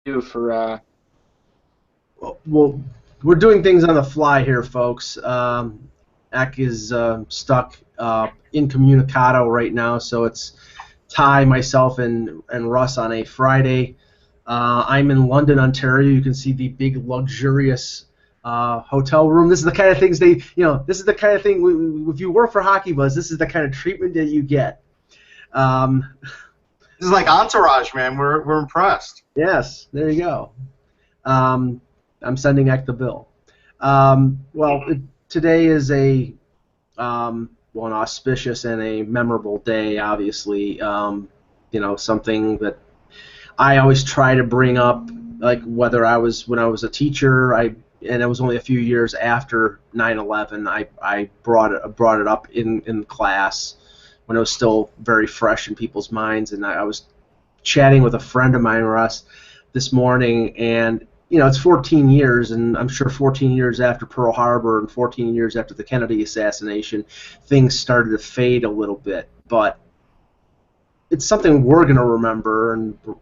do for Well, we're doing things on the fly here, folks. Eck is stuck incommunicado right now, so it's Ty, myself, and Russ on a Friday. I'm in London, Ontario. You can see the big, luxurious hotel room. This is the kind of things this is the kind of thing, if you work for Hockey Buzz, this is the kind of treatment that you get. This is like Entourage, man. We're impressed. Yes, there you go. I'm sending Eck the bill. Today is an auspicious and a memorable day, obviously. Something that I always try to bring up, like when I was a teacher, and it was only a few years after 9/11, I brought it up in class when it was still very fresh in people's minds, and I was chatting with a friend of mine, Russ, this morning, and it's 14 years, and I'm sure 14 years after Pearl Harbor and 14 years after the Kennedy assassination, things started to fade a little bit. But it's something we're going to remember,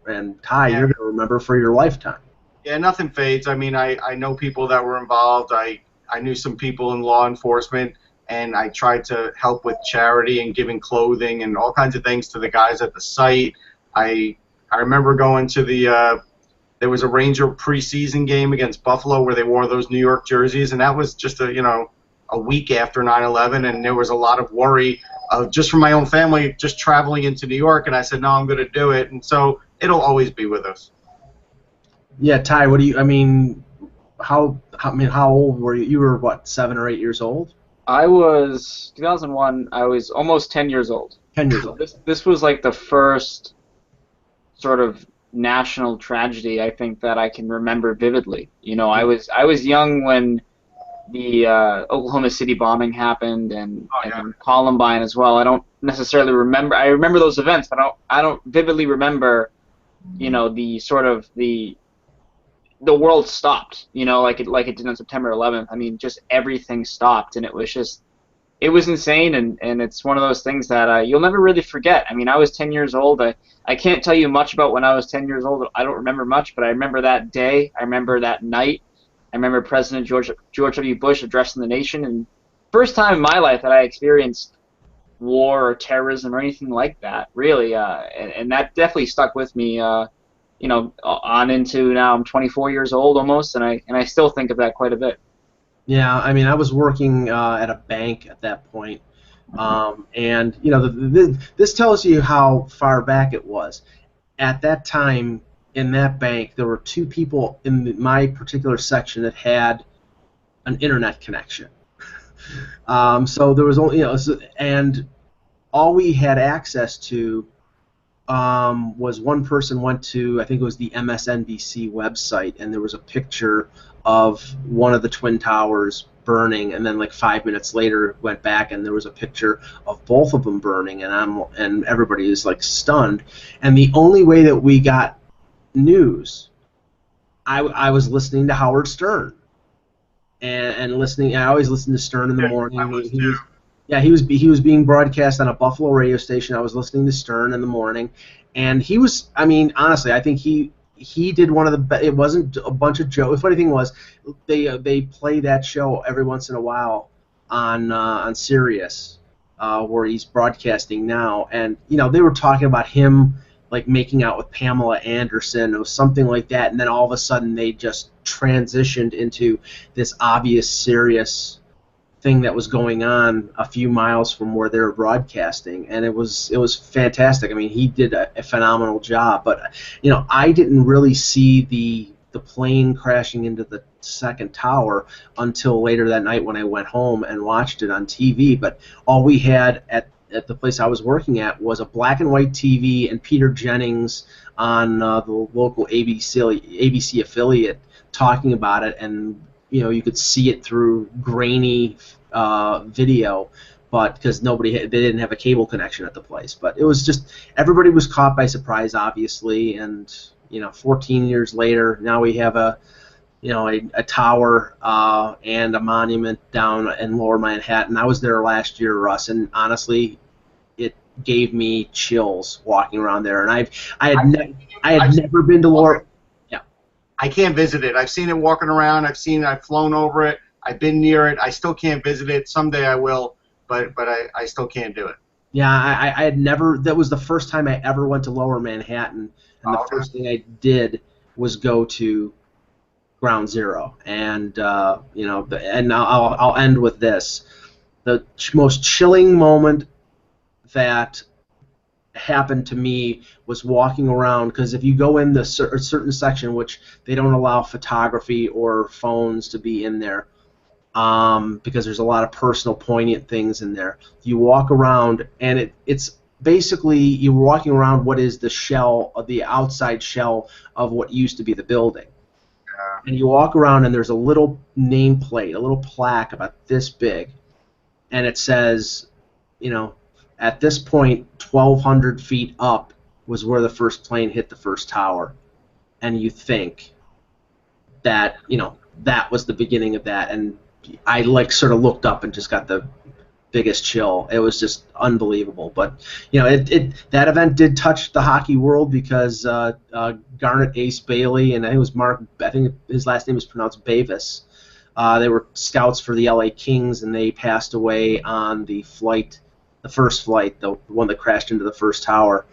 and Ty, you're going to remember for your lifetime. Yeah, nothing fades. I mean, I know people that were involved. I knew some people in law enforcement, and I tried to help with charity and giving clothing and all kinds of things to the guys at the site. I remember going to there was a Ranger preseason game against Buffalo where they wore those New York jerseys, and that was just a week after 9/11, and there was a lot of worry just from my own family just traveling into New York, and I said, no, I'm going to do it, and so it'll always be with us. Yeah, Ty, how old were you? You were, what, 7 or 8 years old? I was 2001. I was almost 10 years old. 10 years old. This was like the first sort of national tragedy I think that I can remember vividly. I was young when the Oklahoma City bombing happened and Columbine as well. I don't necessarily remember. I remember those events, but I don't vividly remember the sort of the world stopped, like it did on September 11th. I mean, just everything stopped, and it was insane, and it's one of those things that you'll never really forget. I mean, I was 10 years old. I can't tell you much about when I was 10 years old. I don't remember much, but I remember that day. I remember that night. I remember President George W. Bush addressing the nation, and first time in my life that I experienced war or terrorism or anything like that, really, and that definitely stuck with me, on into now I'm 24 years old almost, and I still think of that quite a bit. Yeah, I mean, I was working at a bank at that point, and this tells you how far back it was. At that time, in that bank, there were 2 people in my particular section that had an internet connection. So there was only, and all we had access to was one person went to, I think it was the MSNBC website, and there was a picture of one of the Twin Towers burning, and then like 5 minutes later went back and there was a picture of both of them burning, and everybody is like stunned. And the only way that we got news, I was listening to Howard Stern, and listening. I always listen to Stern in the morning. I was too. He was being broadcast on a Buffalo radio station. I was listening to Stern in the morning, and he was. I mean, honestly, I think he did one of the best. It wasn't a bunch of jokes. The funny thing was, they play that show every once in a while on Sirius, where he's broadcasting now, and they were talking about him like making out with Pamela Anderson or something like that, and then all of a sudden they just transitioned into this obvious serious thing that was going on a few miles from where they were broadcasting, and it was fantastic. I mean, he did a phenomenal job, but I didn't really see the plane crashing into the second tower until later that night when I went home and watched it on TV. But all we had at the place I was working at was a black and white TV and Peter Jennings on the local ABC affiliate talking about it, and you could see it through grainy video, but because they didn't have a cable connection at the place. But it was just, everybody was caught by surprise, obviously, and 14 years later, now we have a tower and a monument down in Lower Manhattan. I was there last year, Russ, and honestly, it gave me chills walking around there. And I had never been to Lower. Yeah. I can't visit it. I've seen it walking around. I've flown over it. I've been near it. I still can't visit it. Someday I will, but I still can't do it. Yeah, I had never. That was the first time I ever went to Lower Manhattan, and the first thing I did was go to Ground Zero, and and I'll end with this: the most chilling moment that happened to me was walking around, because if you go in the certain section, which they don't allow photography or phones to be in there, because there's a lot of personal, poignant things in there. You walk around, and it's basically you're walking around what is the shell, of the outside shell of what used to be the building. And you walk around, and there's a little nameplate, a little plaque about this big, and it says, at this point, 1,200 feet up was where the first plane hit the first tower. And you think that, that was the beginning of that. And I sort of looked up and just got the biggest chill. It was just unbelievable. But, that event did touch the hockey world, because Garnet Ace Bailey, and it was Mark, I think his last name is pronounced Bavis. They were scouts for the LA Kings, and they passed away on the first flight, the one that crashed into the first tower.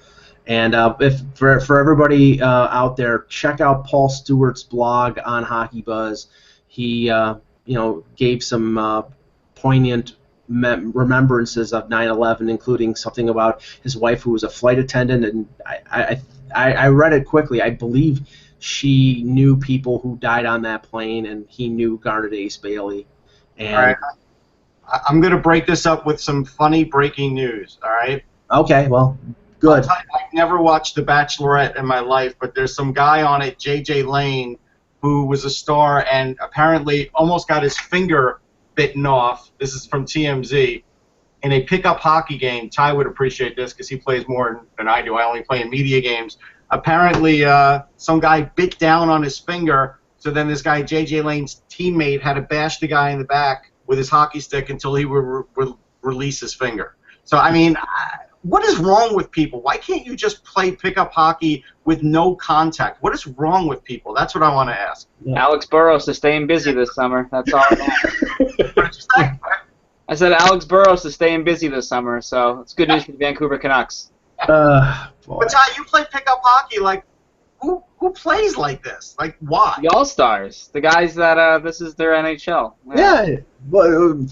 And if for everybody out there, check out Paul Stewart's blog on Hockey Buzz. He gave some poignant remembrances of 9/11, including something about his wife who was a flight attendant. And I read it quickly. I believe she knew people who died on that plane, and he knew Garnet Ace Bailey. And all right. I'm going to break this up with some funny breaking news, all right? Okay, well, good. I've never watched The Bachelorette in my life, but there's some guy on it, J.J. Lane, who was a star and apparently almost got his finger bitten off. This is from TMZ. In a pickup hockey game, Ty would appreciate this because he plays more than I do. I only play in media games. Apparently, some guy bit down on his finger, so then this guy, J.J. Lane's teammate, had to bash the guy in the back with his hockey stick until he would release his finger. So, I mean, what is wrong with people? Why can't you just play pickup hockey with no contact? What is wrong with people? That's what I want to ask. Yeah. Alex Burrows is staying busy this summer. That's all I know. I said Alex Burrows is staying busy this summer, so it's good news for the Vancouver Canucks. But Ty, you play pickup hockey, who plays like this? Why? The All-Stars, the guys that this is their NHL. Yeah, well,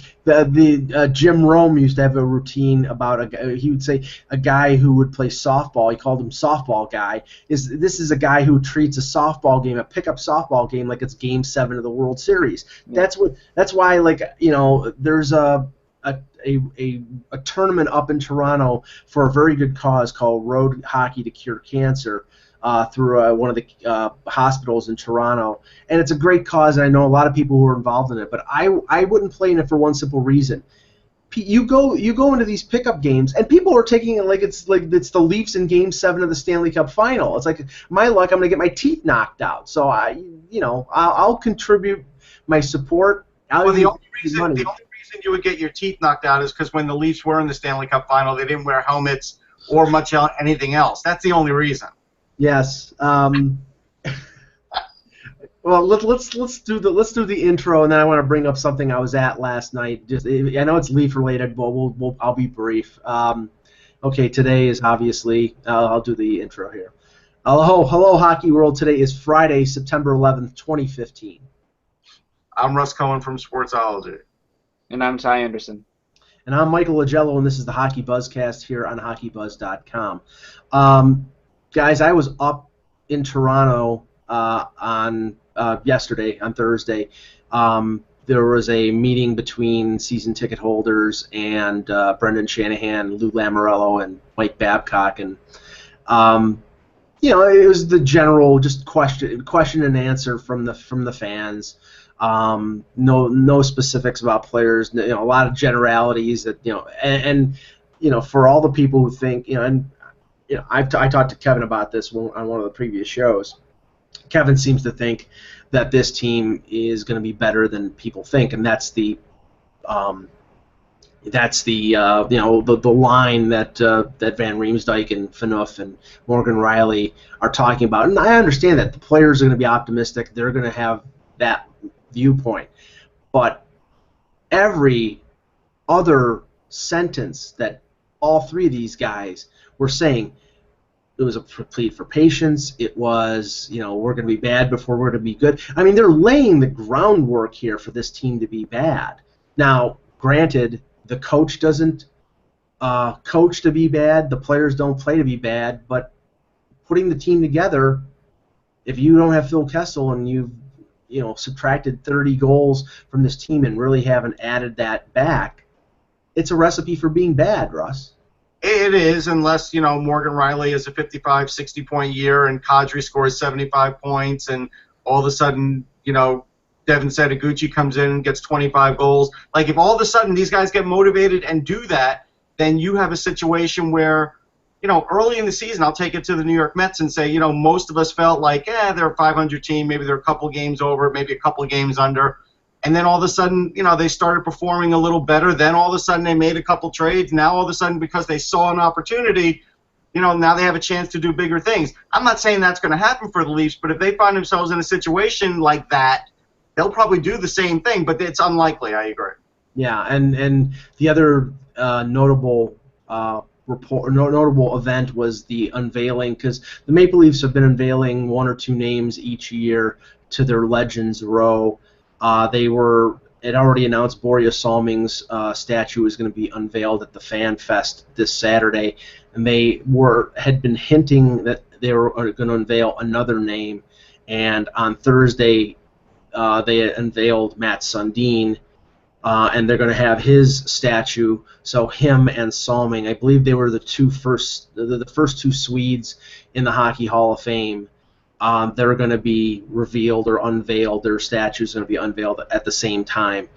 Jim Rome used to have a routine about he would say a guy who would play softball. He called him softball guy. This is a guy who treats a softball game, a pickup softball game, like it's Game 7 of the World Series. Yeah. That's why there's a tournament up in Toronto for a very good cause called Road Hockey to Cure Cancer. Through one of the hospitals in Toronto, and it's a great cause, and I know a lot of people who are involved in it. But I wouldn't play in it for one simple reason: you go into these pickup games, and people are taking it like it's the Leafs in Game 7 of the Stanley Cup Final. It's like, my luck, I'm gonna get my teeth knocked out. So I'll contribute my support. The only reason you would get your teeth knocked out is because when the Leafs were in the Stanley Cup Final, they didn't wear helmets or much anything else. That's the only reason. Yes. Well, let's do the intro, and then I want to bring up something I was at last night. I know it's Leaf related, but I'll be brief. Okay, today is obviously I'll do the intro here. Hello, Hockey World. Today is Friday, September 11th, 2015. I'm Russ Cohen from Sportsology, and I'm Ty Anderson. And I'm Michael Lagello, and this is the Hockeybuzzcast here on HockeyBuzz.com. Guys, I was up in Toronto on yesterday, on Thursday. There was a meeting between season ticket holders and Brendan Shanahan, Lou Lamoriello, and Mike Babcock, and it was the general just question and answer from the fans. No specifics about players. A lot of generalities that and for all the people who think I talked to Kevin about this on one of the previous shows. Kevin seems to think that this team is going to be better than people think, and that's the That's the the line that that Van Riemsdyk and Phaneuf and Morgan Riley are talking about, and I understand that the players are going to be optimistic. They're going to have that viewpoint, but every other sentence that all three of these guys were saying, it was a plea for patience. It was, we're going to be bad before we're going to be good. I mean, they're laying the groundwork here for this team to be bad. Now, granted, the coach doesn't coach to be bad. The players don't play to be bad. But putting the team together, if you don't have Phil Kessel and you've subtracted 30 goals from this team and really haven't added that back, it's a recipe for being bad, Russ. It is, unless, Morgan Riley has a 55, 60-point year and Kadri scores 75 points and all of a sudden, Devin Setaguchi comes in and gets 25 goals. Like, if all of a sudden these guys get motivated and do that, then you have a situation where, early in the season, I'll take it to the New York Mets and say, most of us felt like, they're a 500 team, maybe they're a couple games over, maybe a couple games under. And then all of a sudden, they started performing a little better. Then all of a sudden they made a couple trades. Now all of a sudden, because they saw an opportunity, now they have a chance to do bigger things. I'm not saying that's going to happen for the Leafs, but if they find themselves in a situation like that, they'll probably do the same thing, but it's unlikely, I agree. Yeah, and the other notable notable event was the unveiling, because the Maple Leafs have been unveiling one or two names each year to their Legends row. It already announced Borje Salming's statue is going to be unveiled at the Fan Fest this Saturday, and they had been hinting that they were going to unveil another name, and on Thursday they unveiled Matt Sundin, and they're going to have his statue. So him and Salming, I believe they were the first two Swedes in the Hockey Hall of Fame. They're going to be revealed or unveiled. Their statues are going to be unveiled at the same time.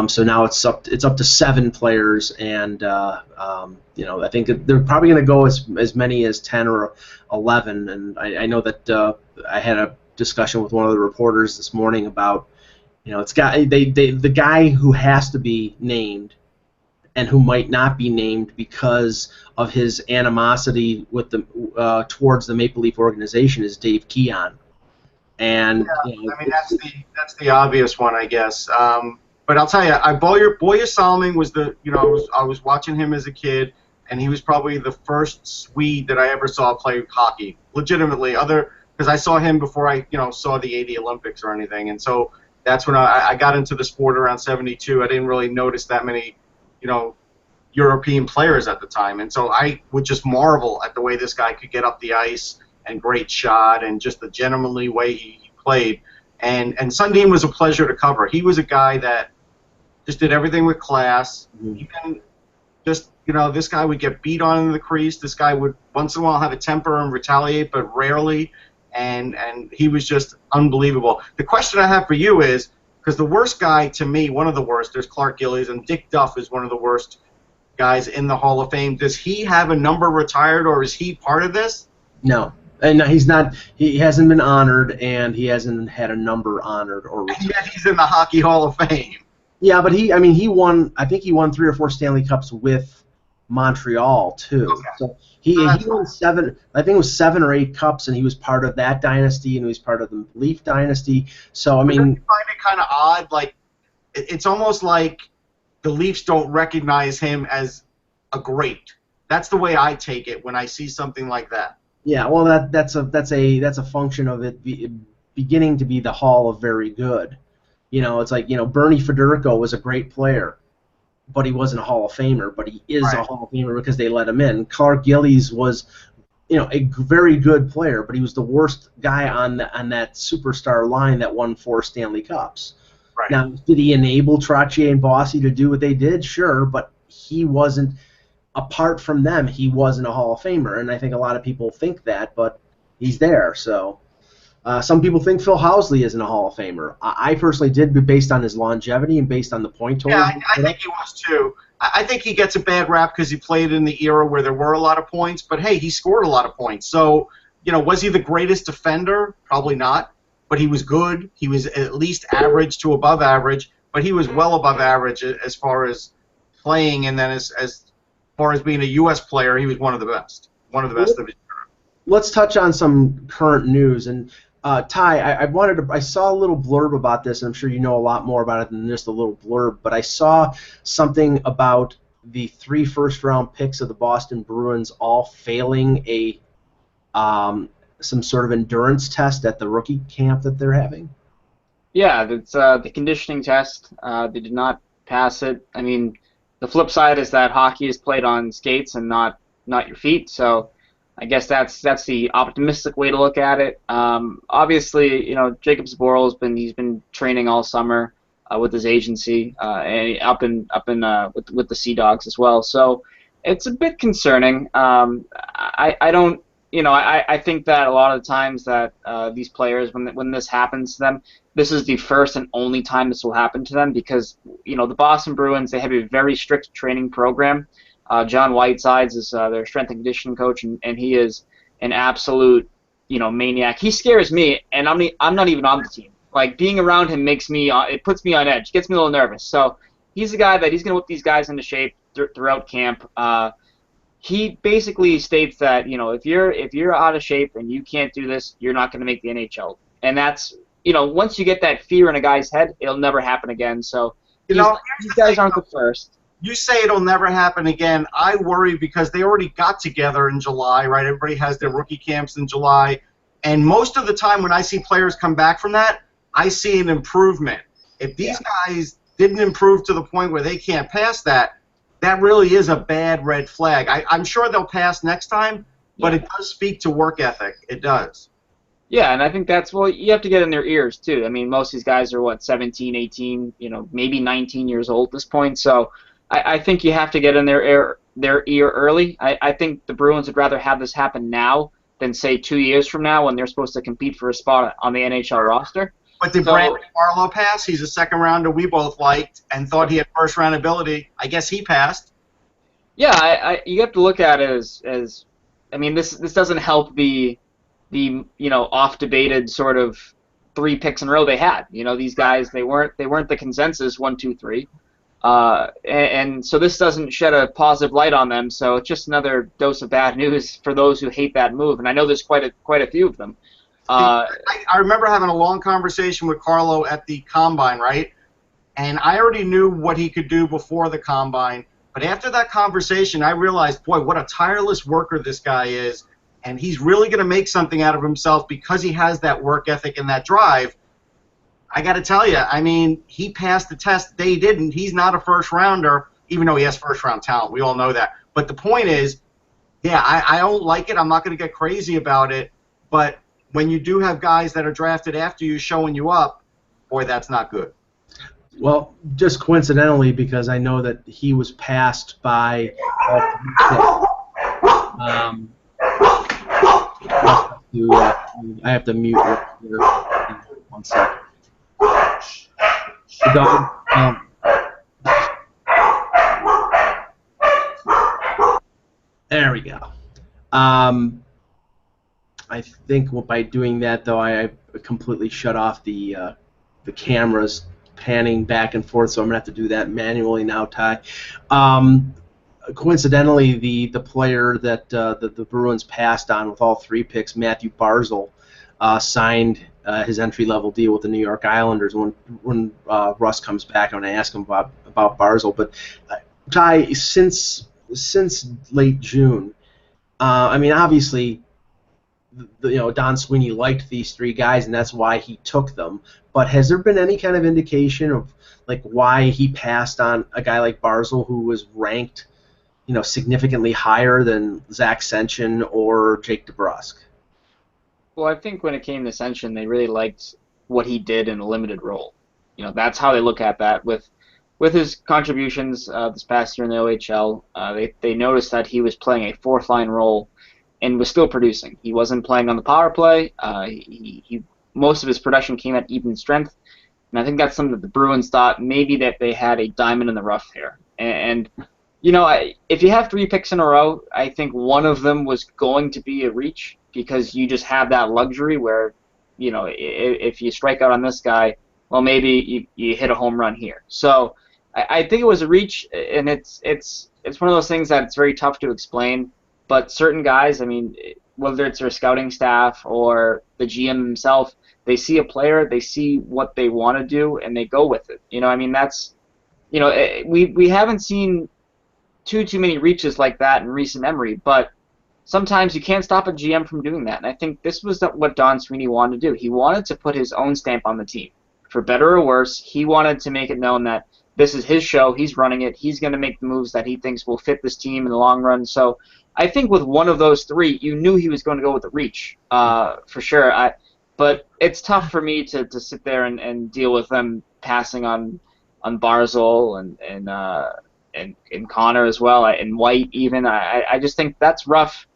So now it's up to 7 players, and I think they're probably going to go as many as 10 or 11. And I know that I had a discussion with one of the reporters this morning about the guy who has to be named and who might not be named because of his animosity with towards the Maple Leaf organization is Dave Keon. And that's the obvious one, I guess. But I'll tell you, Borje Salming was I was watching him as a kid, and he was probably the first Swede that I ever saw play hockey legitimately. Because I saw him before I saw the '80 Olympics or anything, and so that's when I got into the sport around '72. I didn't really notice that many European players at the time, and so I would just marvel at the way this guy could get up the ice and great shot and just the gentlemanly way he played. And Sundin was a pleasure to cover. He was a guy that just did everything with class. Even just this guy would get beat on in the crease. This guy would once in a while have a temper and retaliate, but rarely. And he was just unbelievable. The question I have for you is, because the worst guy to me, one of the worst, there's Clark Gillies, and Dick Duff is one of the worst guys in the Hall of Fame. Does he have a number retired, or is he part of this? No. And he's not. He hasn't been honored, and he hasn't had a number honored or retired. And yet he's in the Hockey Hall of Fame. Yeah, but he won. I think he won 3 or 4 Stanley Cups with Montreal too. Okay. So he won 7. I think it was 7 or 8 cups, and he was part of that dynasty, and he was part of the Leaf dynasty. So I mean, don't you find it kind of odd? Like, it's almost like the Leafs don't recognize him as a great. That's the way I take it when I see something like that. Yeah, well, that's a function of it beginning to be the Hall of Very Good. It's like Bernie Federico was a great player, but he wasn't a Hall of Famer. But he is a Hall of Famer because they let him in. Clark Gillies was, a very good player, but he was the worst guy on that superstar line that won 4 Stanley Cups. Right. Now, did he enable Trottier and Bossy to do what they did? Sure, but he wasn't. Apart from them, he wasn't a Hall of Famer, and I think a lot of people think that, but he's there. So some people think Phil Housley isn't a Hall of Famer. I personally did, based on his longevity and based on the point total. Yeah, I think he was too. I think he gets a bad rap because he played in the era where there were a lot of points, but hey, he scored a lot of points. So, was he the greatest defender? Probably not, but he was good. He was at least average to above average, but he was well above average as far as playing, and then as far as being a U.S. player, he was one of the best of his. Let's touch on some current news. And Ty, I saw a little blurb about this, and I'm sure you know a lot more about it than just a little blurb, but I saw something about the 3 first-round picks of the Boston Bruins all failing some sort of endurance test at the rookie camp that they're having. Yeah, it's the conditioning test. They did not pass it. I mean, the flip side is that hockey is played on skates and not your feet. So I guess that's the optimistic way to look at it. Obviously, Jacob Zboril he's been training all summer with his agency and up in with the Sea Dogs as well. So it's a bit concerning. I don't. I think that a lot of the times that these players, when this happens to them, this is the first and only time this will happen to them because, the Boston Bruins, they have a very strict training program. John Whitesides is their strength and conditioning coach, and he is an absolute, maniac. He scares me, and I'm not even on the team. Like, being around him it puts me on edge, gets me a little nervous. So he's a guy that he's going to whip these guys into shape throughout camp. He basically states that if you're out of shape and you can't do this, you're not going to make the NHL. And that's once you get that fear in a guy's head, it'll never happen again. So these guys aren't the first. You say it'll never happen again. I worry because they already got together in July, right? Everybody has their rookie camps in July, and most of the time when I see players come back from that, I see an improvement. If these guys didn't improve to the point where they can't pass that really is a bad red flag. I'm sure they'll pass next time, but it does speak to work ethic. It does. Yeah, and I think you have to get in their ears, too. I mean, most of these guys are, 17, 18, maybe 19 years old at this point. So I think you have to get in their ear early. I think the Bruins would rather have this happen now than, say, 2 years from now when they're supposed to compete for a spot on the NHL roster. But did Brandon Carlo pass? He's a second rounder we both liked and thought he had first round ability. I guess he passed. Yeah, you have to look at it as I mean, this doesn't help the off debated sort of 3 picks in a row they had. These guys they weren't the consensus 1, 2, 3. And so this doesn't shed a positive light on them. So it's just another dose of bad news for those who hate that move. And I know there's quite a few of them. I remember having a long conversation with Carlo at the Combine, right? And I already knew what he could do before the Combine. But after that conversation, I realized, boy, what a tireless worker this guy is. And he's really going to make something out of himself because he has that work ethic and that drive. I got to tell you, I mean, he passed the test. They didn't. He's not a first-rounder, even though he has first-round talent. We all know that. But the point is, I don't like it. I'm not going to get crazy about it. But when you do have guys that are drafted after you showing you up, boy, that's not good. Well, just coincidentally, because I know that he was passed by I have to mute right here. 1 second. The dog, there we go. I think by doing that, though, I completely shut off the cameras panning back and forth, so I'm going to have to do that manually now, Ty. Coincidentally, the player that the Bruins passed on with all 3 picks, Matthew Barzal, signed his entry-level deal with the New York Islanders. When Russ comes back, I'm going to ask him about Barzal. But Ty, since late June, I mean, obviously, Don Sweeney liked these 3 guys, and that's why he took them. But has there been any kind of indication of why he passed on a guy like Barzal, who was ranked, significantly higher than Zach Senchen or Jake DeBrusk? Well, I think when it came to Senchen, they really liked what he did in a limited role. That's how they look at that. With his contributions this past year in the OHL, they noticed that he was playing a 4th-line role and was still producing. He wasn't playing on the power play. Most of his production came at even strength, and I think that's something that the Bruins thought maybe that they had a diamond in the rough here. And if you have 3 picks in a row, I think one of them was going to be a reach because you just have that luxury where, if you strike out on this guy, well, maybe you hit a home run here. So I think it was a reach, and it's one of those things that it's very tough to explain. But certain guys, I mean, whether it's their scouting staff or the GM himself, they see a player, they see what they want to do, and they go with it. I mean, that's we haven't seen too many reaches like that in recent memory, but sometimes you can't stop a GM from doing that. And I think this was what Don Sweeney wanted to do. He wanted to put his own stamp on the team. For better or worse, he wanted to make it known that this is his show, he's running it, he's going to make the moves that he thinks will fit this team in the long run. So I think with one of those three, you knew he was going to go with the reach, for sure. But it's tough for me to sit there and deal with them passing on Barzal and Connor as well, and White even. I just think that's rough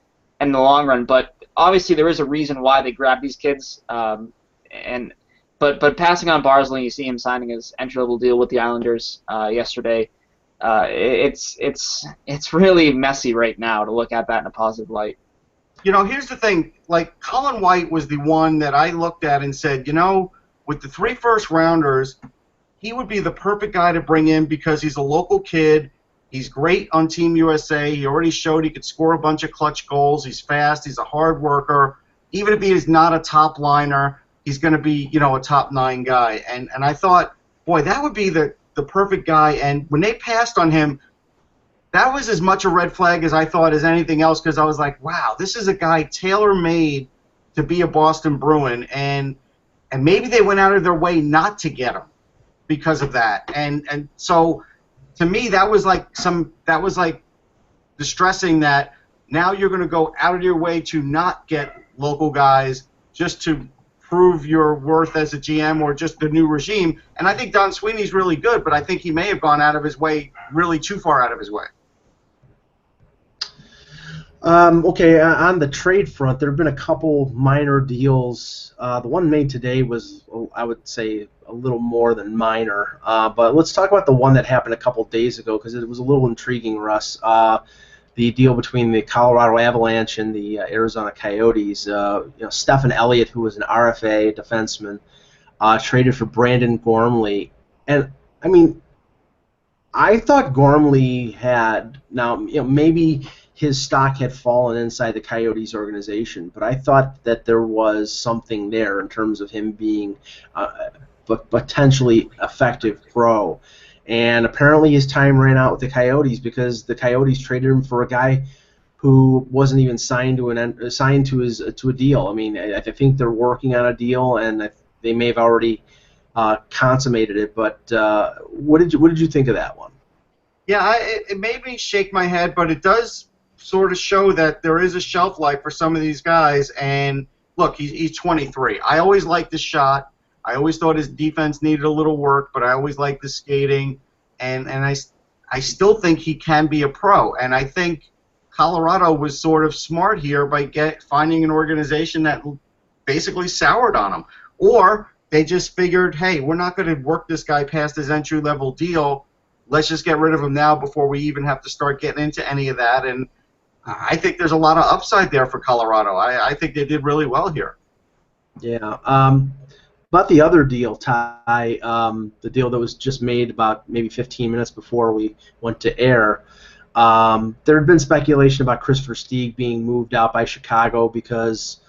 in the long run. But obviously there is a reason why they grabbed these kids. But passing on Barzal, you see him signing his entry-level deal with the Islanders yesterday. It's really messy right now to look at that in a positive light. Here's the thing. Like, Colin White was the one that I looked at and said, with the 3 first-rounders, he would be the perfect guy to bring in because he's a local kid. He's great on Team USA. He already showed he could score a bunch of clutch goals. He's fast. He's a hard worker. Even if he is not a top liner, he's going to be, a top 9 guy. And I thought, boy, that would be the perfect guy. And when they passed on him, that was as much a red flag as I thought as anything else, because I was like, wow, this is a guy tailor-made to be a Boston Bruin, and maybe they went out of their way not to get him because of that. And so to me, that was like distressing that now you're going to go out of your way to not get local guys just to prove your worth as a GM or just the new regime. And I think Don Sweeney's really good, but I think he may have gone out of his way, really too far out of his way. Okay, on the trade front, there have been a couple minor deals. The one made today was, I would say, a little more than minor. But let's talk about the one that happened a couple days ago, because it was a little intriguing, Russ. The deal between the Colorado Avalanche and the Arizona Coyotes. Stephen Elliott, who was an RFA defenseman, traded for Brandon Gormley. And, I mean, I thought Gormley had, now, maybe his stock had fallen inside the Coyotes organization, but I thought that there was something there in terms of him being a potentially effective pro. And apparently his time ran out with the Coyotes because the Coyotes traded him for a guy who wasn't even signed to a deal. I mean, I think they're working on a deal, and they may have already consummated it. But what did you think of that one? Yeah, it made me shake my head, but it does sort of show that there is a shelf life for some of these guys. And look, he's 23. I always liked his shot. I always thought his defense needed a little work, but I always liked the skating. And I still think he can be a pro. And I think Colorado was sort of smart here by finding an organization that basically soured on him. Or they just figured, hey, we're not going to work this guy past his entry-level deal. Let's just get rid of him now before we even have to start getting into any of that. And I think there's a lot of upside there for Colorado. I think they did really well here. Yeah. About the other deal, Ty, the deal that was just made about maybe 15 minutes before we went to air, there had been speculation about Christopher Stieg being moved out by Chicago because,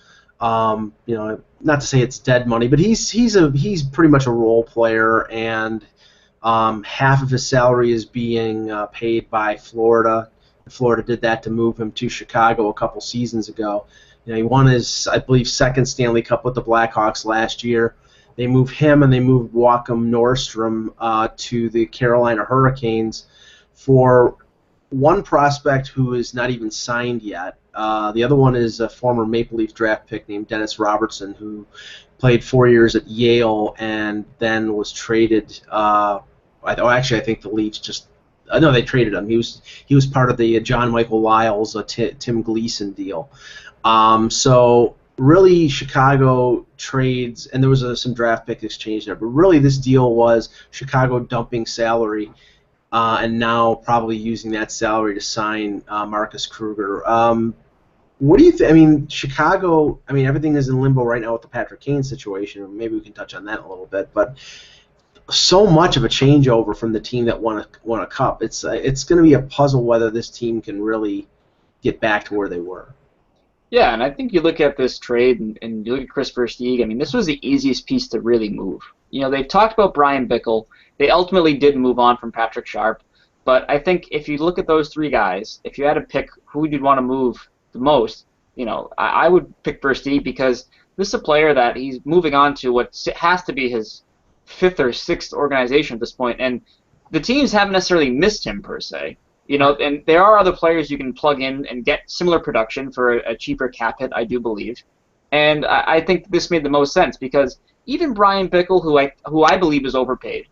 not to say it's dead money, but he's pretty much a role player, and half of his salary is being paid by Florida. Florida did that to move him to Chicago a couple seasons ago. He won his, I believe, second Stanley Cup with the Blackhawks last year. They moved him and they moved Joachim Nordstrom to the Carolina Hurricanes for one prospect who is not even signed yet. The other one is a former Maple Leaf draft pick named Dennis Robertson, who played 4 years at Yale and then was traded. I think the Leafs just no, they traded him. He was part of the John Michael Lyles, Tim Gleason deal. So really, Chicago trades, and there was some draft pick exchange there. But really, this deal was Chicago dumping salary, and now probably using that salary to sign Marcus Kruger. What do you think? I mean, Chicago. I mean, everything is in limbo right now with the Patrick Kane situation. Maybe we can touch on that a little bit. But so much of a changeover from the team that won a cup. It's going to be a puzzle whether this team can really get back to where they were. Yeah, and I think you look at this trade and you look at Chris Versteeg. I mean, this was the easiest piece to really move. You know, they've talked about Brian Bickle. They ultimately did move on from Patrick Sharp. But I think if you look at those three guys, if you had to pick who you'd want to move the most, you know, I would pick Versteeg because this is a player that he's moving on to what has to be his fifth or sixth organization at this point, and the teams haven't necessarily missed him per se. You know, and there are other players you can plug in and get similar production for a cheaper cap hit, I do believe. And I think this made the most sense because even Brian Bickle, who I believe is overpaid,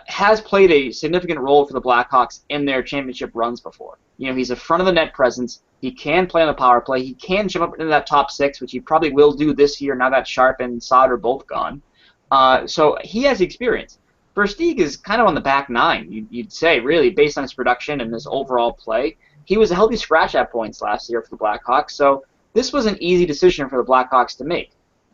has played a significant role for the Blackhawks in their championship runs before. You know, he's a front of the net presence. He can play on the power play. He can jump up into that top six, which he probably will do this year now that Sharp and Saad are both gone. So he has experience. Versteeg is kind of on the back nine, you'd say, really, based on his production and his overall play. He was a healthy scratch at points last year for the Blackhawks, so this was an easy decision for the Blackhawks to make.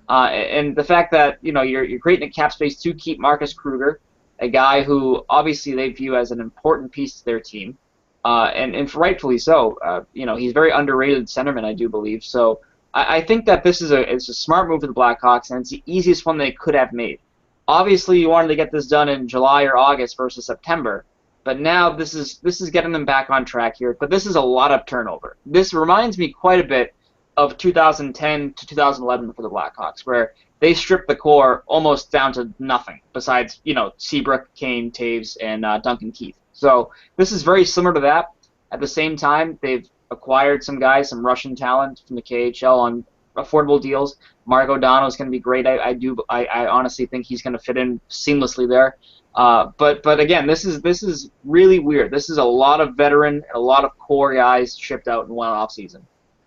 And the fact that, you know, you're creating a cap space to keep Marcus Kruger, a guy who obviously they view as an important piece to their team, and rightfully so. You know, he's very underrated centerman, I do believe. So I think that this is it's a smart move for the Blackhawks, and it's the easiest one they could have made. Obviously, you wanted to get this done in July or August versus September, but now this is getting them back on track here. But this is a lot of turnover. This reminds me quite a bit of 2010 to 2011 for the Blackhawks, where they stripped the core almost down to nothing besides, you know, Seabrook, Kane, Taves, and Duncan Keith. So this is very similar to that. At the same time, they've acquired some guys, some Russian talent from the KHL on affordable deals. Mark O'Donnell is going to be great. I honestly think he's going to fit in seamlessly there. But again, this is really weird. This is a lot of veteran and a lot of core guys shipped out in one offseason.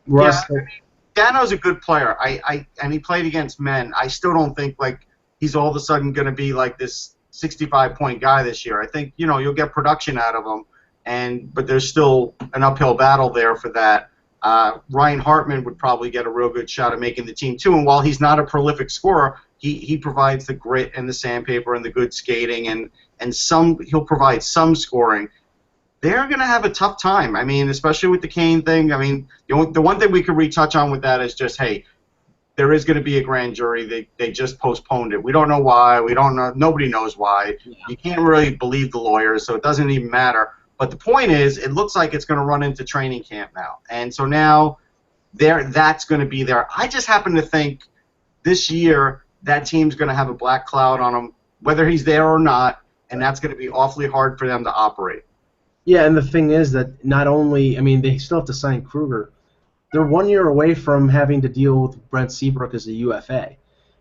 Russ, yeah, I mean, Dano's a good player. And he played against men. I still don't think like he's all of a sudden going to be like this 65-point guy this year. I think, you know, you'll get production out of him, but there's still an uphill battle there for that. Ryan Hartman would probably get a real good shot at making the team too. And while he's not a prolific scorer, he provides the grit and the sandpaper and the good skating and he'll provide some scoring. They're going to have a tough time. I mean, especially with the Kane thing. I mean, the one thing we could retouch on with that is just, hey, there is going to be a grand jury. They just postponed it. We don't know why. We don't know. Nobody knows why. Yeah. You can't really believe the lawyers, so it doesn't even matter. But the point is, it looks like it's going to run into training camp now. And so now that's going to be there. I just happen to think this year that team's going to have a black cloud on them, whether he's there or not, and that's going to be awfully hard for them to operate. Yeah, and the thing is that not only, I mean, they still have to sign Kruger. They're 1 year away from having to deal with Brent Seabrook as a UFA.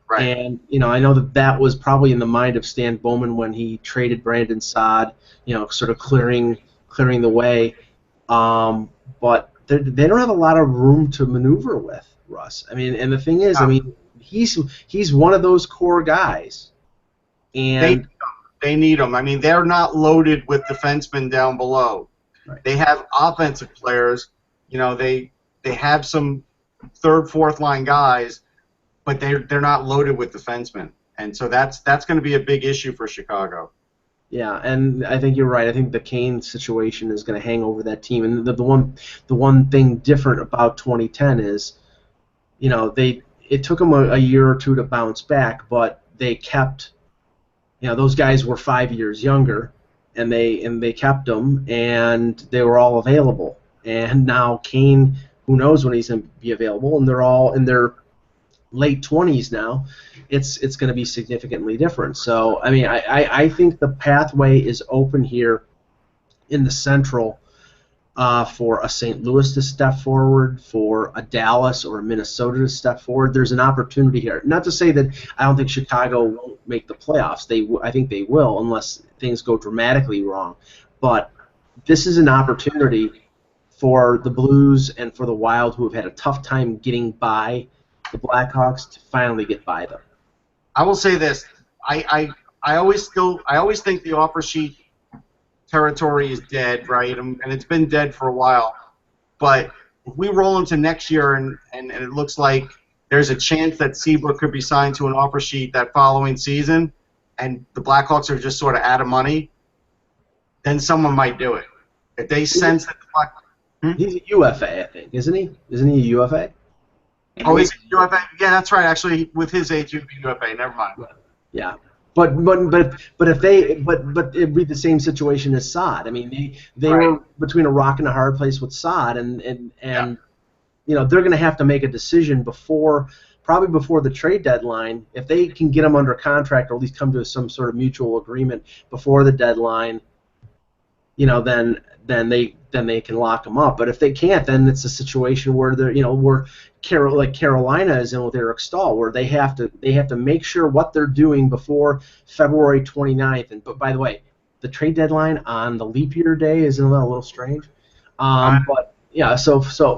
Right. And, you know, I know that was probably in the mind of Stan Bowman when he traded Brandon Saad, you know, sort of clearing the way. But they don't have a lot of room to maneuver with, Russ. I mean, and the thing is, I mean, he's one of those core guys. And they need him. I mean, they're not loaded with defensemen down below. Right. They have offensive players. You know, they have some third, fourth line guys, but they're not loaded with defensemen. And so that's going to be a big issue for Chicago. Yeah, and I think you're right. I think the Kane situation is going to hang over that team. And the one thing different about 2010 is, you know, it took them a year or two to bounce back, but they kept, you know, those guys were 5 years younger, and they kept them, and they were all available. And now Kane, who knows when he's going to be available, and they're all in their late 20s now. It's going to be significantly different. So, I mean, I think the pathway is open here in the Central for a St. Louis to step forward, for a Dallas or a Minnesota to step forward. There's an opportunity here. Not to say that I don't think Chicago won't make the playoffs. I think they will, unless things go dramatically wrong. But this is an opportunity for the Blues and for the Wild, who have had a tough time getting by the Blackhawks, to finally get by them. I will say this: I always think the offer sheet territory is dead, right? And it's been dead for a while. But if we roll into next year and it looks like there's a chance that Seabrook could be signed to an offer sheet that following season, and the Blackhawks are just sort of out of money, then someone might do it. If they sense that the He's a UFA, I think, isn't he? Isn't he a UFA? Oh, he's a UFA? Yeah, that's right. Actually, with his age, he'd be UFA. Never mind. Yeah. But it'd be the same situation as Saad. I mean, they Right. were between a rock and a hard place with Saad, and you know, they're going to have to make a decision probably before the trade deadline. If they can get him under contract or at least come to some sort of mutual agreement before the deadline, you know, then they can lock him up. But if they can't, then it's a situation where they're, you know, where Carolina is in with Eric Stahl, where they have to make sure what they're doing before February 29th. And but by the way, the trade deadline on the leap year day is a little strange. But yeah,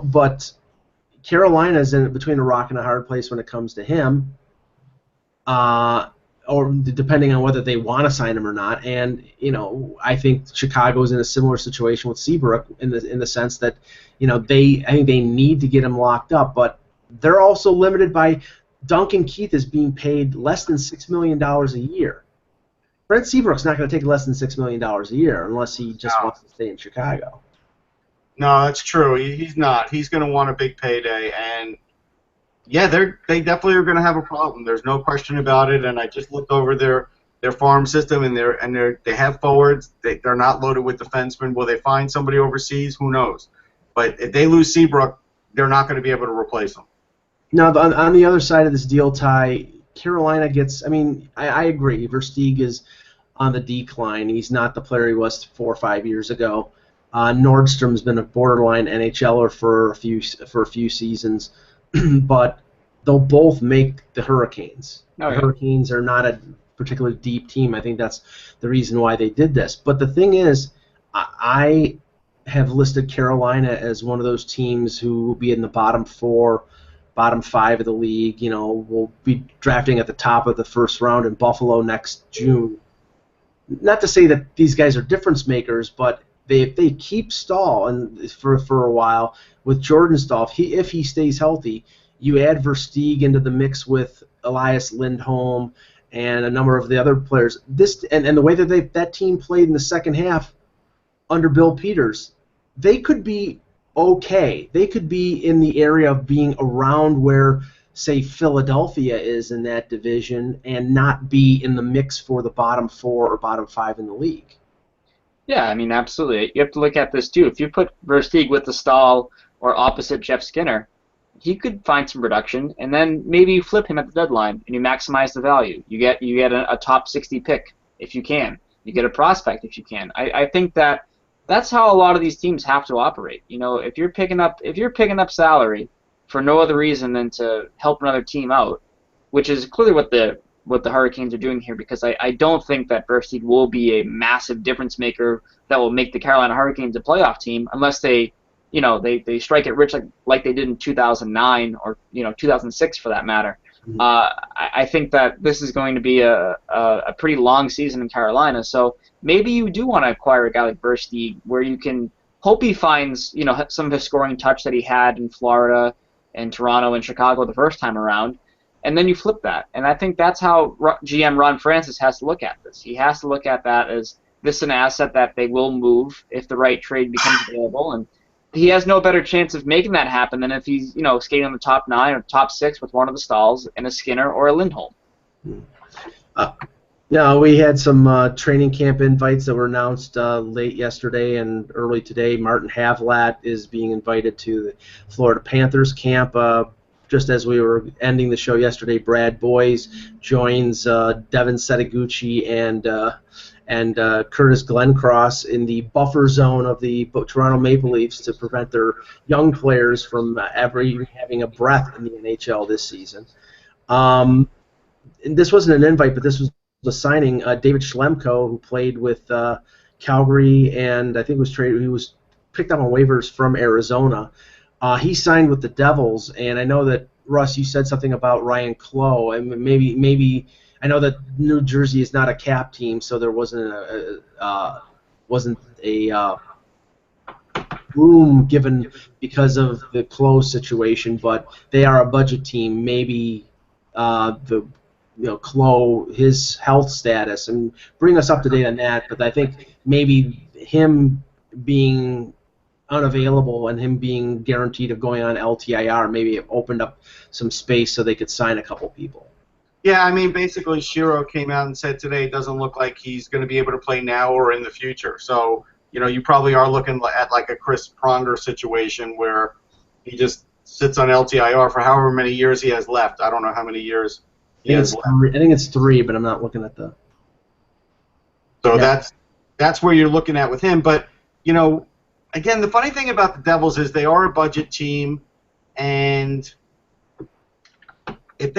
but Carolina's in between a rock and a hard place when it comes to him. Or depending on whether they want to sign him or not. And you know, I think Chicago's in a similar situation with Seabrook in the sense that, you know, I think they need to get him locked up, but they're also limited by Duncan Keith is being paid less than $6 million a year. Brent Seabrook's not going to take less than $6 million a year unless he just wants to stay in Chicago. No, that's true. He's not. He's going to want a big payday, and yeah, they definitely are going to have a problem. There's no question about it. And I just looked over their farm system, and they have forwards. They're not loaded with defensemen. Will they find somebody overseas? Who knows? But if they lose Seabrook, they're not going to be able to replace him. Now, on the other side of this deal, Ty, Carolina gets. I mean, I agree. Versteeg is on the decline. He's not the player he was 4 or 5 years ago. Nordstrom's been a borderline NHLer for a few seasons. But they'll both make the Hurricanes. Oh, yeah. The Hurricanes are not a particularly deep team. I think that's the reason why they did this. But the thing is, I have listed Carolina as one of those teams who will be in the bottom 4, bottom 5 of the league. You know, will be drafting at the top of the first round in Buffalo next June. Not to say that these guys are difference makers, but if they keep Stahl and for a while with Jordan Stahl, if he stays healthy, you add Versteeg into the mix with Elias Lindholm and a number of the other players. And the way that that team played in the second half under Bill Peters, they could be okay. They could be in the area of being around where, say, Philadelphia is in that division and not be in the mix for the bottom 4 or bottom 5 in the league. Yeah, I mean, absolutely. You have to look at this, too. If you put Versteeg with the Stahl or opposite Jeff Skinner, he could find some production, and then maybe you flip him at the deadline, and you maximize the value. You get a top 60 pick, if you can. You get a prospect, if you can. I think that's how a lot of these teams have to operate. You know, if you're picking up salary for no other reason than to help another team out, which is clearly what the Hurricanes are doing here, because I don't think that Versteeg will be a massive difference maker that will make the Carolina Hurricanes a playoff team unless they strike it rich like they did in 2009 or 2006 for that matter. Mm-hmm. I think that this is going to be a pretty long season in Carolina, so maybe you do want to acquire a guy like Versteeg where you can hope he finds some of his scoring touch that he had in Florida and Toronto and Chicago the first time around. And then you flip that. And I think that's how GM Ron Francis has to look at this. He has to look at that as this is an asset that they will move if the right trade becomes available. And he has no better chance of making that happen than if he's skating on the top 9 or top 6 with one of the Stahls and a Skinner or a Lindholm. We had some training camp invites that were announced late yesterday and early today. Martin Havlat is being invited to the Florida Panthers camp. Just as we were ending the show yesterday, Brad Boyes joins Devin Setaguchi and Curtis Glencross in the buffer zone of the Toronto Maple Leafs to prevent their young players from ever even having a breath in the NHL this season. And this wasn't an invite, but this was the signing. David Schlemko, who played with Calgary and I think he was picked up on waivers from Arizona. He signed with the Devils, and I know that, Russ, you said something about Ryan Clough, and maybe I know that New Jersey is not a cap team, so there wasn't a room given because of the Clough situation, but they are a budget team. Maybe the Klo, his health status, and bring us up to date on that. But I think maybe him being unavailable and him being guaranteed of going on LTIR maybe it opened up some space so they could sign a couple people. Yeah, I mean, basically, Shiro came out and said today it doesn't look like he's going to be able to play now or in the future. So, you probably are looking at like a Chris Pronger situation where he just sits on LTIR for however many years he has left. I don't know how many years he has left. I think it's 3, but I'm not looking at the. So that's where you're looking at with him. But, again, the funny thing about the Devils is they are a budget team, and if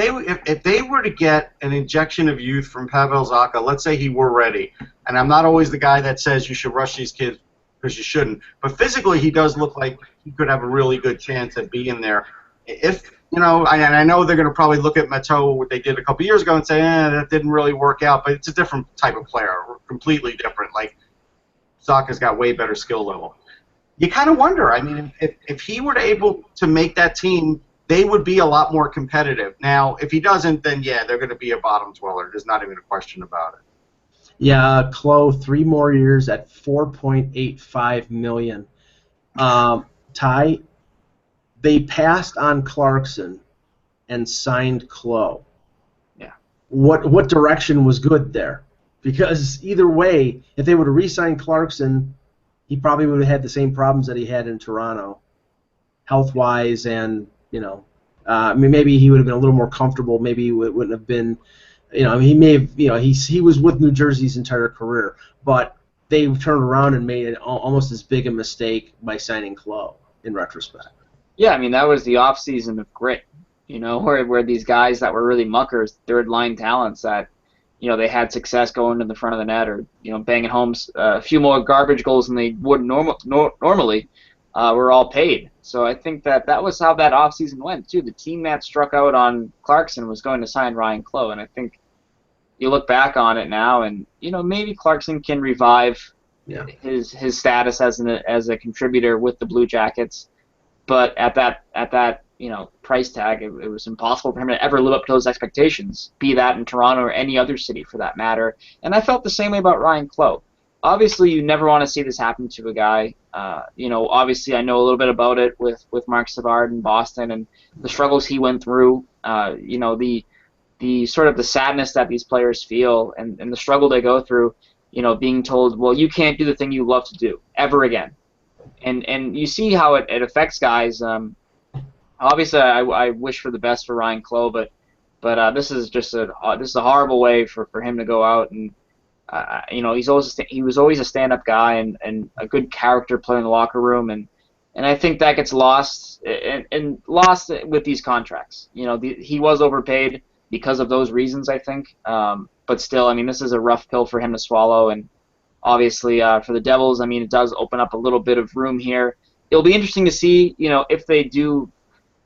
they were to get an injection of youth from Pavel Zacha, let's say he were ready, and I'm not always the guy that says you should rush these kids because you shouldn't, but physically he does look like he could have a really good chance at being there. If and I know they're going to probably look at Matteau, what they did a couple years ago, and say, that didn't really work out, but it's a different type of player, completely different. Like, Zacha's got way better skill level. You kind of wonder, I mean, if he were able to make that team, they would be a lot more competitive. Now, if he doesn't, then yeah, they're going to be a bottom dweller. There's not even a question about it. Yeah, Klo, 3 more years at $4.85 million. Ty, they passed on Clarkson and signed Klo. Yeah. What direction was good there? Because either way, if they would have re-signed Clarkson, he probably would have had the same problems that he had in Toronto, health-wise, and maybe he would have been a little more comfortable. Maybe he wouldn't have been, he may have, he was with New Jersey's entire career, but they turned around and made almost as big a mistake by signing Klo in retrospect. Yeah, I mean, that was the off-season of grit, where these guys that were really muckers, third-line talents that, they had success going to the front of the net or, banging home a few more garbage goals than they would normally, were all paid. So I think that was how that offseason went, too. The team that struck out on Clarkson was going to sign Ryan Klo, and I think you look back on it now and, maybe Clarkson can revive his status as a contributor with the Blue Jackets. But at that price tag, it was impossible for him to ever live up to those expectations, be that in Toronto or any other city for that matter. And I felt the same way about Ryan Klo. Obviously, you never want to see this happen to a guy. Obviously, I know a little bit about it with Mark Savard in Boston and the struggles he went through. The sort of the sadness that these players feel and the struggle they go through. Being told, well, you can't do the thing you love to do ever again. And you see how it affects guys. Obviously, I wish for the best for Ryan Klo, but this is just a horrible way for him to go out and he was always a stand-up guy and a good character player in the locker room and I think that gets lost and lost with these contracts. He was overpaid because of those reasons, I think. But still, I mean, this is a rough pill for him to swallow and. Obviously, for the Devils, I mean, it does open up a little bit of room here. It'll be interesting to see, if they do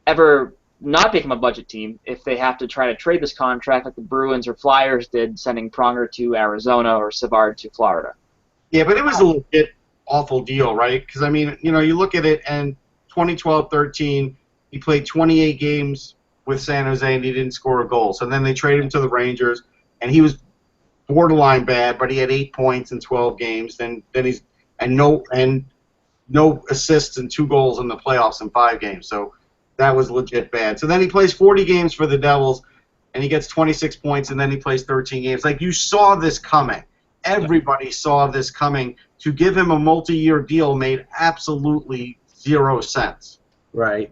ever not become a budget team, if they have to try to trade this contract like the Bruins or Flyers did, sending Pronger to Arizona or Savard to Florida. Yeah, but it was a legit awful deal, right? Because, I mean, you look at it, and 2012-13, he played 28 games with San Jose, and he didn't score a goal. So then they traded him to the Rangers, and he was borderline bad, but he had 8 points in 12 games. Then he's no assists and 2 goals in the playoffs in 5 games. So that was legit bad. So then he plays 40 games for the Devils, and he gets 26 points, and then he plays 13 games. Like, you saw this coming. Everybody saw this coming. To give him a multi-year deal made absolutely 0 sense. Right.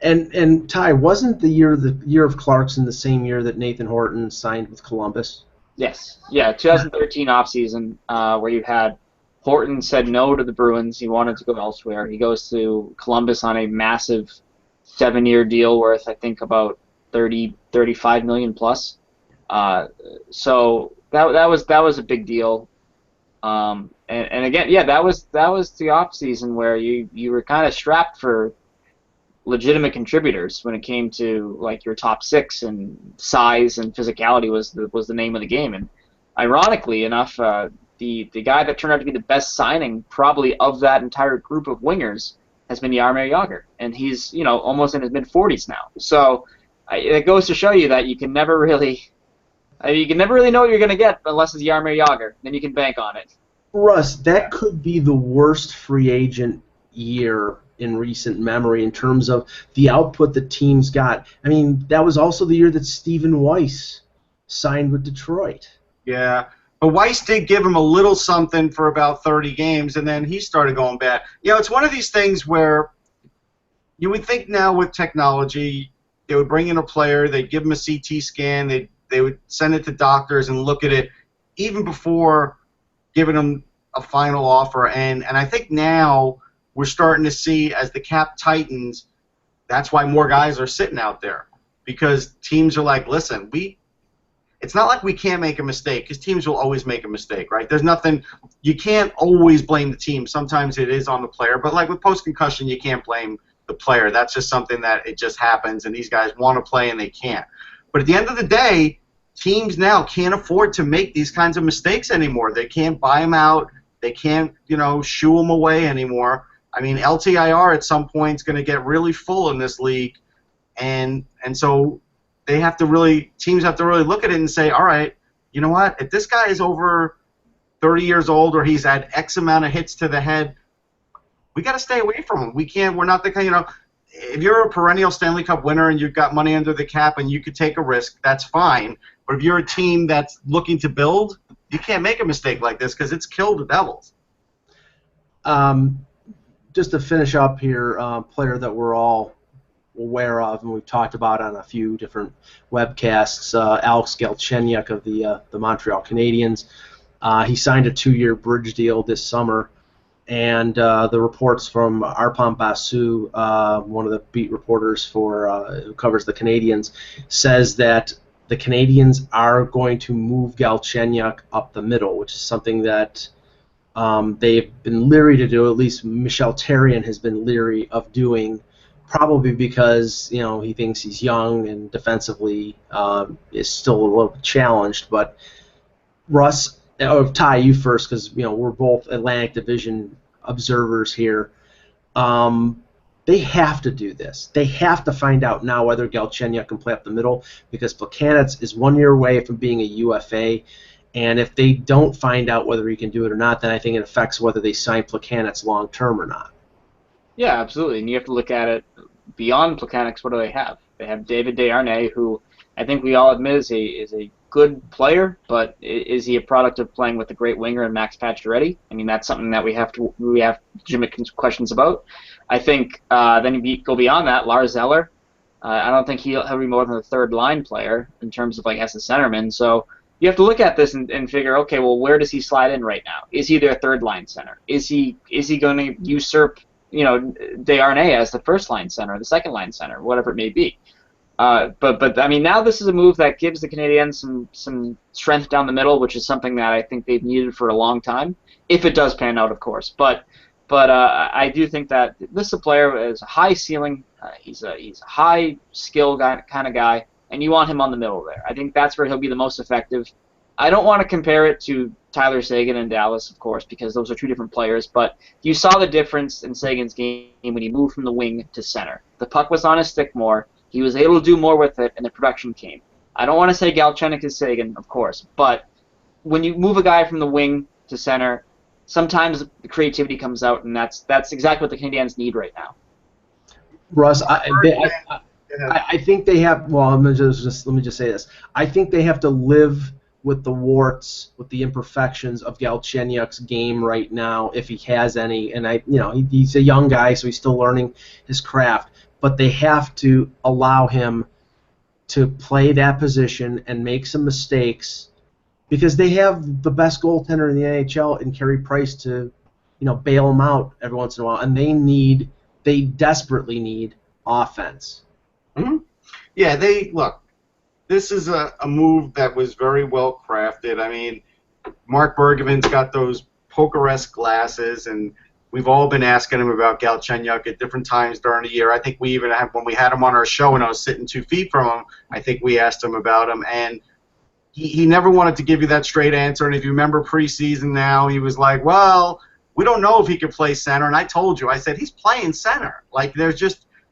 And Ty, wasn't the year of Clarkson the same year that Nathan Horton signed with Columbus? Yes. Yeah, 2013 offseason, where you had Horton said no to the Bruins. He wanted to go elsewhere. He goes to Columbus on a massive 7-year deal worth, I think, about $35 million plus. So that was a big deal. And again, yeah, that was the offseason where you were kind of strapped for legitimate contributors when it came to like your top 6, and size and physicality was the name of the game. And ironically enough, the guy that turned out to be the best signing probably of that entire group of wingers has been Jaromir Jagr, and he's almost in his mid-40s now. So it goes to show you that you can never really I mean, you can never really know what you're going to get unless it's Jaromir Jagr. Then you can bank on it. Russ, that could be the worst free agent year in recent memory in terms of the output the teams got. I mean, that was also the year that Stephen Weiss signed with Detroit. Yeah. But Weiss did give him a little something for about 30 games, and then he started going bad. You know, it's one of these things where you would think now with technology, they would bring in a player, they'd give him a CT scan, they would send it to doctors and look at it even before giving them a final offer. And I think now we're starting to see, as the cap tightens, that's why more guys are sitting out there. Because teams are like, listen, it's not like we can't make a mistake, because teams will always make a mistake, right? There's nothing, you can't always blame the team. Sometimes it is on the player. But like with post-concussion, you can't blame the player. That's just something that it just happens, and these guys want to play and they can't. But at the end of the day, teams now can't afford to make these kinds of mistakes anymore. They can't buy them out. They can't, shoo them away anymore. I mean, LTIR at some point is going to get really full in this league, and so teams have to really look at it and say, all right, you know what? If this guy is over 30 years old or he's had X amount of hits to the head, we got to stay away from him. We're not the kind, if you're a perennial Stanley Cup winner and you've got money under the cap and you could take a risk, that's fine. But if you're a team that's looking to build, you can't make a mistake like this because it's killed the Devils. Just to finish up here, player that we're all aware of and we've talked about on a few different webcasts, Alex Galchenyuk of the Montreal Canadiens. He signed a 2-year bridge deal this summer. And the reports from Arpon Basu, one of the beat reporters who covers the Canadiens, says that the Canadiens are going to move Galchenyuk up the middle, which is something that they've been leery to do. At least Michel Therrien has been leery of doing, probably because he thinks he's young and defensively is still a little challenged. But Russ, Ty, you first, because we're both Atlantic Division observers here. They have to do this. They have to find out now whether Galchenyuk can play up the middle, because Plekanec is 1 year away from being a UFA, and if they don't find out whether he can do it or not, then I think it affects whether they sign Plekanec long term or not. Yeah, absolutely. And you have to look at it beyond Plekanec. What do they have? They have David Desharnais, who I think we all admit is a good player, but is he a product of playing with a great winger and Max Pacioretty? I mean, that's something that we have legitimate questions about. I think then you go beyond that, Lars Eller. I don't think he'll be more than a third line player in terms of as a centerman. So you have to look at this and figure, okay, well, where does he slide in right now? Is he their third line center? Is he going to usurp Desharnais as the first line center, or the second line center, whatever it may be? But I mean, now this is a move that gives the Canadiens some strength down the middle, which is something that I think they've needed for a long time, if it does pan out, of course. But I do think that this is a player who has a high ceiling. He's a high skill kind of guy, and you want him on the middle there. I think that's where he'll be the most effective. I don't want to compare it to Tyler Seguin in Dallas, of course, because those are two different players. But you saw the difference in Seguin's game when he moved from the wing to center. The puck was on his stick more. He was able to do more with it, and the production came. I don't want to say Galchenyuk is Seguin, of course, but when you move a guy from the wing to center, sometimes the creativity comes out, and that's exactly what the Canadiens need right now. Russ, I think they have. Well, let me just say this. I think they have to live with the warts, with the imperfections of Galchenyuk's game right now, if he has any. And he's a young guy, so he's still learning his craft. But they have to allow him to play that position and make some mistakes, because they have the best goaltender in the NHL in Carey Price to, bail him out every once in a while, and they desperately need offense. Mm-hmm. Yeah, this is a move that was very well crafted. I mean, Mark Bergevin's got those poker-esque glasses, and we've all been asking him about Galchenyuk at different times during the year. I think we even when we had him on our show and I was sitting 2 feet from him, I think we asked him about him, and he never wanted to give you that straight answer. And if you remember preseason now, he was like, well, we don't know if he could play center. And I told you, I said, he's playing center.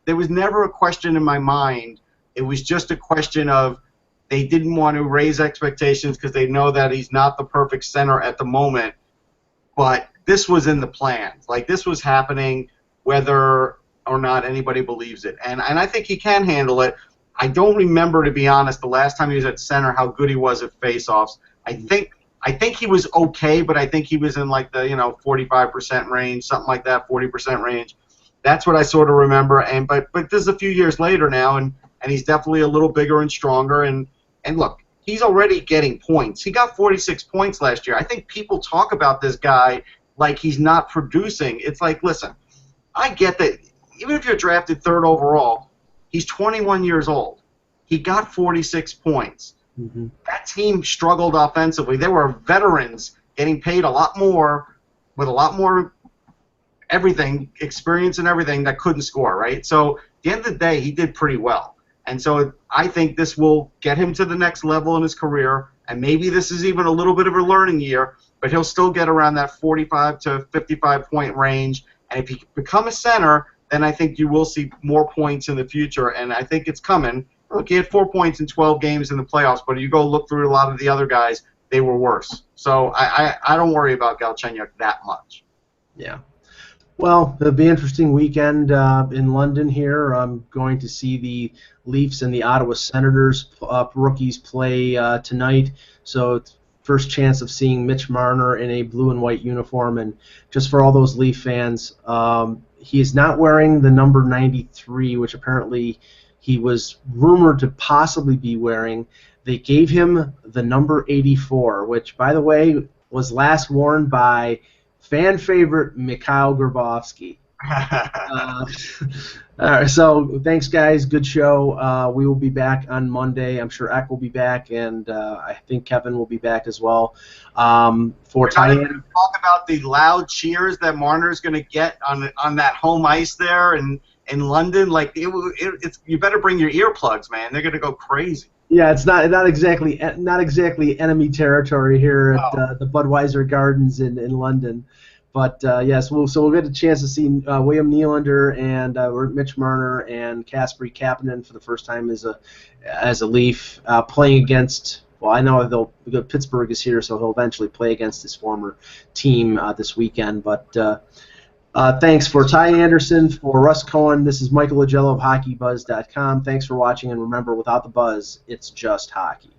There was never a question in my mind. It was just a question of, They didn't want to raise expectations because they know that he's not the perfect center at the moment. But this was in the plans. Like, this was happening whether or not anybody believes it. And I think he can handle it. I don't remember, to be honest, the last time he was at center, how good he was at faceoffs. I think he was okay, but I think he was in like the 45% range, something like that, 40% range. That's what I sort of remember. And but this is a few years later now, and he's definitely a little bigger and stronger. And look, he's already getting points. He got 46 points last year. I think people talk about this guy like he's not producing. It's like, listen, I get that even if you're drafted 3rd overall, he's 21 years old. He got 46 points. Mm-hmm. That team struggled offensively. They were veterans getting paid a lot more with a lot more everything, experience and everything, that couldn't score, right? So at the end of the day, he did pretty well. And so I think this will get him to the next level in his career, and maybe this is even a little bit of a learning year, but he'll still get around that 45 to 55-point range. And if he become a center, then I think you will see more points in the future, and I think it's coming. Look, he had 4 points in 12 games in the playoffs, but you go look through a lot of the other guys, they were worse. So I don't worry about Galchenyuk that much. Yeah. Well, it'll be an interesting weekend in London here. I'm going to see the Leafs and the Ottawa Senators rookies play tonight. So it's first chance of seeing Mitch Marner in a blue and white uniform. And just for all those Leaf fans, he is not wearing the number 93, which apparently he was rumored to possibly be wearing. They gave him the number 84, which, by the way, was last worn by fan favorite Mikhail Grabovski. All right, so thanks, guys. Good show. We will be back on Monday. I'm sure Eck will be back, and I think Kevin will be back as well. For We're not even going to talk about the loud cheers that Marner's going to get on that home ice there in London. Like, it's you better bring your earplugs, man. They're going to go crazy. Yeah, it's not exactly enemy territory here at the Budweiser Gardens in London, but yes, we'll get a chance to see William Nylander and Mitch Marner and Kasperi Kapanen for the first time as a Leaf playing against. Well, I know Pittsburgh is here, so he'll eventually play against his former team this weekend. But thanks for Ty Anderson, for Russ Cohen. This is Michael Agello of HockeyBuzz.com. Thanks for watching, and remember, without the buzz, it's just hockey.